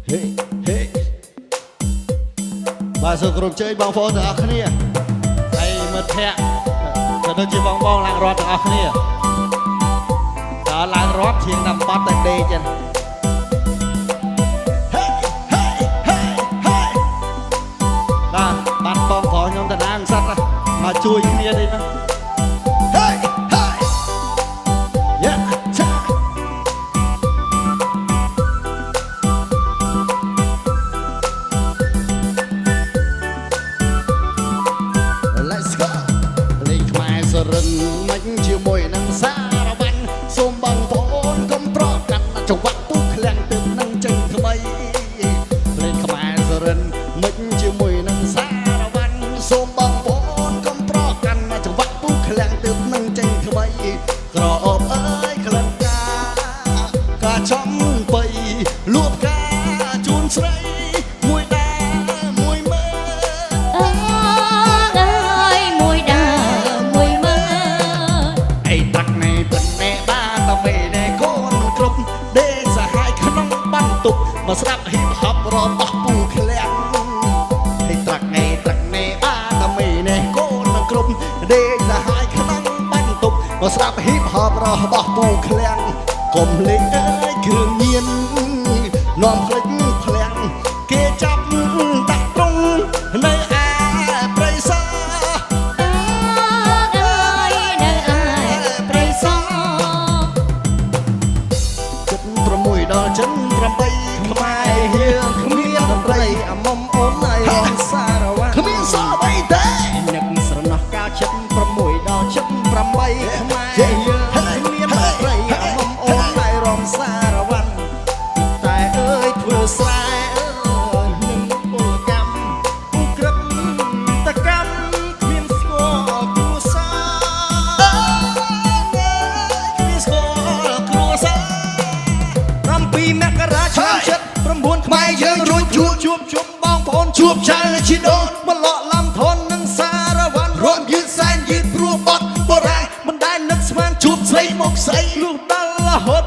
ហេហេបាទសូមគោរពជើញបងប្អូនទាំងអស់គ្នាហើយមិត្តភក្តិក៏ដូចជាបងឡើងរាប់ទាំងអស់គ្នាដល់ឡើងរាប់ជាងតាមបាត់តែដេកចឹងបាទបងប្រុសខ្ញុំតាណាងសត្វមកជួយគ្នានេះណារិនមិនជាមួយនឹងសារវ៉ាន់សូមបងប្អូនកុំប្រកាន់ចង្វាក់ពុះឃ្លាំងទើបនឹងចេញថ្មីលេងខ្មែរសរិនមិនជាមួយនឹងសារវ៉ាន់សូមបងប្អូនកុំប្រកាន់ចង្វាក់ពុះឃ្លាំងទើបនឹងចេញថ្មីក្រអូបអើយក្លិនការចំបីលួបការជូនស្រីមួយដាមួយមើមកស្ដាប់ហ៊ីបហបរបស់ពូឃ្លាំងឲ្យត្រាក់ណែបានតែមេនេះកូននឹងគ្រប់ដេកសាហាយក្នុងបន្ទប់មកស្ដាប់ហ៊ីបហបរបស់ពូឃ្លាំងកុំលេងអើយគ្រឿងញៀននាំភ្លេចឃ្លាំងគេចាប់ដាក់ត្រង់នៅឯព្រៃសរ6ដល់ចិន8ខ្មែរយើងគ្មានតន្ត្រីអាមុំអូនណៃសារវ៉ាគ្មានសល់បីទេនឹកស្រណោះកាលចិត្ត6ដល់ចិត្ត8ខ្មែរយើងគ្មានតន្ត្រីអាមុំអូនណៃរំសារវ៉ាតែអើយធ្វើស្រែនឹងពលកម្មពុក្រឹបតកម្មគ្មានស្គាល់គ្រួសារគ្មានស្គាល់គ្រួសារ7មករាឆ្នាំ9ខ្មែរយើងរួចជួបជុំបងប្អូនជួបចៅជីដូនមកលក់ឡំធននឹងសារវ៉ាន់រំយឺតសែនយឺតព្រោះបាត់បរាមិនដែលនឹកស្មានជួបស្រីមកស្អីលុះដល់រហូត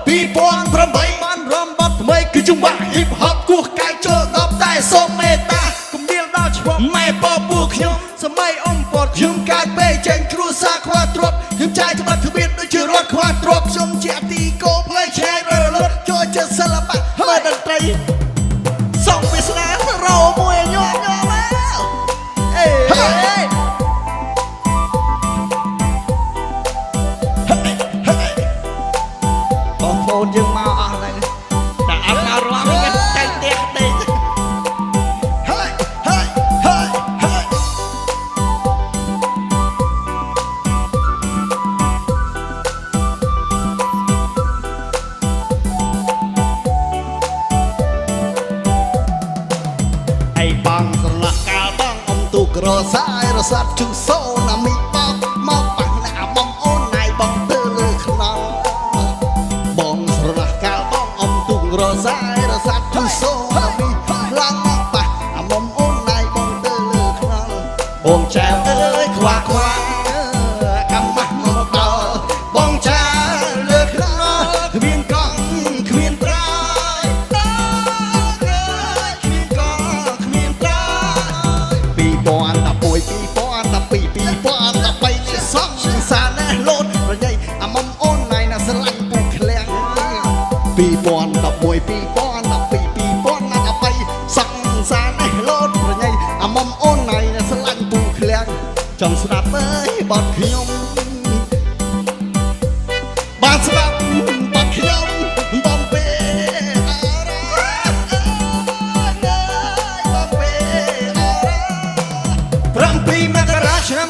2008បានរំបាត់ថ្មីគឺចង្វាក់ហ៊ីបហបគោះកាយចូល10តែសូមមេត្តាកុំដៀលដល់ឈ្មោះម៉ែប៉ពួកខ្ញុំសម័យអ៊ំពតខ្ញុំកើតពេលចេញគ្រួសារខ្វះទ្រព្យខ្ញុំចាយច្បាប់ទ្បៀតដូចជារត់ខ្វះទ្រព្យខ្ញុំជាទីគោផ្លេឆែករលត់ចូលចិត្តសិល្បៈហើយតន្ត្រីส่งปริศนาโรมวยโยมแล้วเอ้ยបងប្អូនយើងមកអស់ហើយតែអត់មករំវិញតែផ្ទះដេកបងស្រឡះកាលបងអ៊ំទូករសាយរសាត់ជុំសូណាមីបងមកប៉ះអ្នកបងអូនណៃបងទៅលើខ្នល់បងស្រឡះកាលបងអ៊ំទូករសាយរសាត់ជុំសូណាមីឡើងមកប៉ះអាមុំអូនណៃបងទៅលើខ្នល់បងចៅអើយខ្វះកំម៉ាស់មកដល់បងចៅលើខ្នល់គ្មានកង់គ្មានត្រៃ2013សាណែលោតរញ៉ៃអាមុំអូនណៃណាស្រឡាញ់ពូឃ្លាំង2011 2012 2013សង្សារណែលោតរញ៉ៃអាមុំអូនណៃណាស្រឡាញ់ពូឃ្លាំងចង់ស្ដាប់អើយបទខ្ញុំបានស្ដាប់បទខ្ញុំបំពេ7មករាឆ្នាំ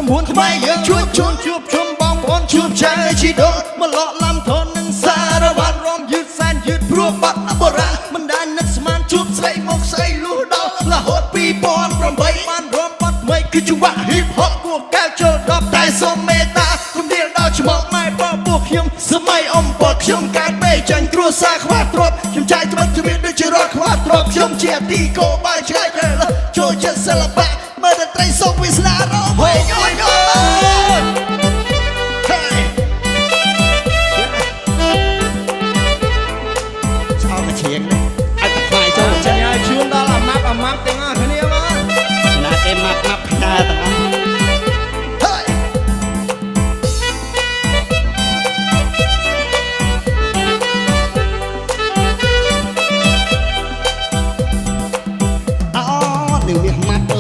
9ខ្មែរយើងជួបជុំបងប្អូនជួបចៅជីដូនមកលក់ឡំធននឹងសារវ៉ាន់រំយឺតសែនយឺតព្រោះបាត់បរាមិនដែលនឹកស្មានជួបស្រីមកស្អីលុះដល់រហូត2008បានរំបាត់ថ្មីគឺចង្វាក់ហ៊ីបហបគោះកែវចូល10តែសូមមេត្តាគុំដៀលដល់ឈ្មោះម៉ែប៉ពួកខ្ញុំសម័យអ៊ំពតខ្ញុំកើតពេលចាញ់គ្រួសារខ្វះទ្រព្យខ្ញុំចាយត្បិតទ្បៀតដូចជារត់ខ្វះទ្រព្យខ្ញុំជាទីគោបាយឆ្ងាយចូលចិត្តសិល្បៈមើលតន្ត្រីសូមវាសនារោហេយយយស្អោតឈៀងនេះឲ្យតែខ្លាយចូល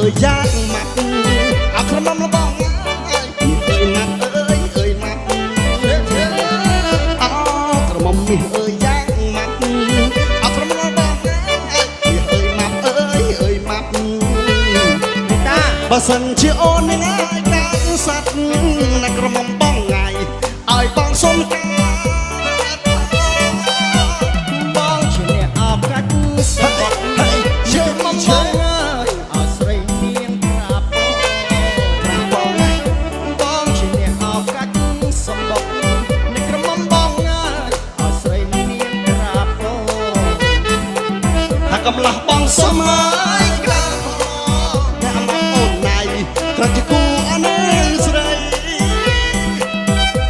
ยยากมัดเอาขนมละบ้องเอ้ยมัดเอ้ยมัดเอาขนมมีเอ้ยยากมัดเอาขนมละบ้องเอ้ยมัดเอ้ยมัดตาบ่สันชื่อโอนง่ายกางสัตว์นักกระมบ้องไงไอ้บ้องสมกันบ้องชื่อเนี่ยเอากัดสัตว์เชื่อมองเอาใส่เมียงกราบบ้องบ้องชื่อเนี่ยเอากัดสมบัตินักกระมบ้องไงเอาใส่เมียงกราบถ้ากำลังบ้องสมัยกราบอย่ามาโอนในกระจิกูอันนี้สไร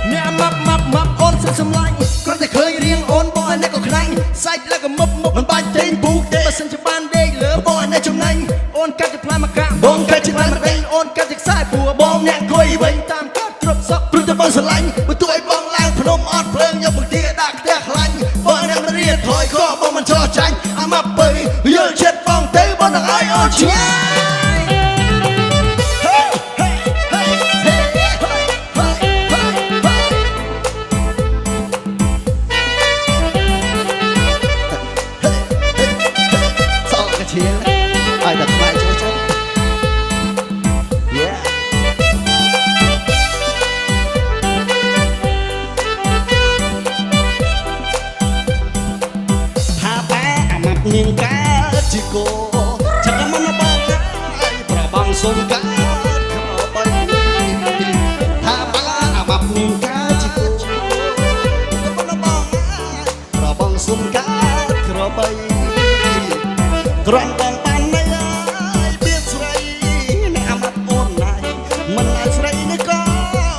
เนี่ยมับโอนสักสมัยก็จะเคยเรียงโอนบ่อนในก็ใครใส่แล้วก็มับมันบานเต็มบุกเดมาสันจะบานเด้เหลือบ่อนในจงในโอนกัดจะพลายมากะบ้องกัดจะพลายมาเด้โอนกัดจะสายปัวบ้องเนี่ยคอยไว้ตามกัดตรบซับปลุกจะบ้องสลายมาตัวไอ้บ้องล้างพนมอ่อนเพลิงยกมือตีดักเตะขลังบ้องเนี่ยมันเรียกถอยข้อบ้องมันชอใจอามาเปยเยอะเช็ดบ้องเตะบ้องนักไอ้โอนเชียai đặt vai cho chắc yeah ถ้าแป้มักยิงกาจิโกฉันมันบ้องประบังสมกาเข้าไปถ้าแป้มักยิงกาจิโกฉันมันบ้องประบังสมกาเข้าไปกรอนบองปันไม่ได้เบียดใส่ในอามัดโอนไหนมันไหลใส่ในกอ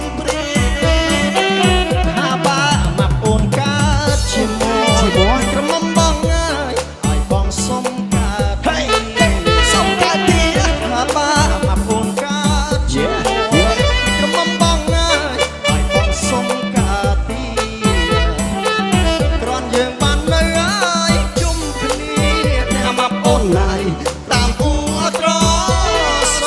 งเปรย์ถ้าบ้ามัดโอนกาชิมกระมังบองง่ายไอ้บองสมกาตีสมกาตีถ้าบ้ามัดโอนกาชิมกระมังบองง่ายไอ้บองสมกาตีกรอนเยืองบันเลยจุ่มพลีมาโอนไหนตามอัวตรอส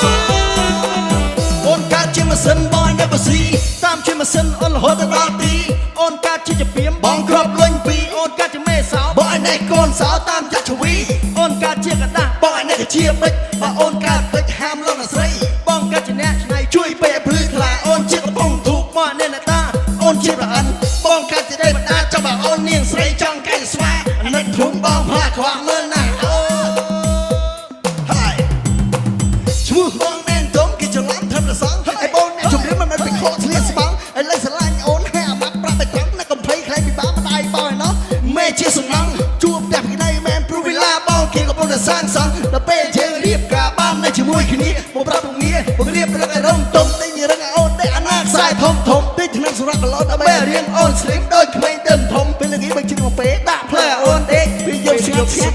โอนกาชิมาเส้นบอยเนี่ยภาษีตามชิมาเส้นโอนหัวตะดาตีโอนกาชิจะเปียมบองครอบล้วนปีโอนกาจะเมสาวบอยในโกนสาวตามจัชวีโอนกาเชียกระดาบอยในกระเชียบิกมาโอนกาบิกห้ามลงใส่บองกาจะแน่ในช่วยเปย์พลื้คลาโอนเชียกระปงถูกมาเนนตาโอนเชียกระอันบองกาจะได้บรรดาเจ้าบ่าวโอนเนียงใส่จ้องกันสวานั่นถุงบองพลาดความเมื่อหน้าชูบ้องแน่นจมกิจล้ำทำละสองไอ้บ้องเนี่ยจุดนี้มันเป็นโคตรเลียสบังไอ้ไรสลายโอนให้อามัดปราไปตั้งนักกำไพใครมีบ้ามาได้บ่อยเนาะแม่เชี่ยสนังจูบแบบที่ได้แมนปรูวิลาบ้องเกี่ยวกับบ้องจะสร้างสรรค์แล้วเป้เชียงเรียบกาบ้านในชิมวยคืนนี้โมปราตรงนี้โมเรียบเป็นไอ้ร่มต้มได้ยังไงโอนได้อนาคสายทมได้ถึงนั่งสุรักกับรถแม่เรียงโอนสลิปโดยไม่เดินทมเป็นอย่างนี้บางชิ้นของเป๊ะด่าเพลอโอนเด็กพี่ยกเชียง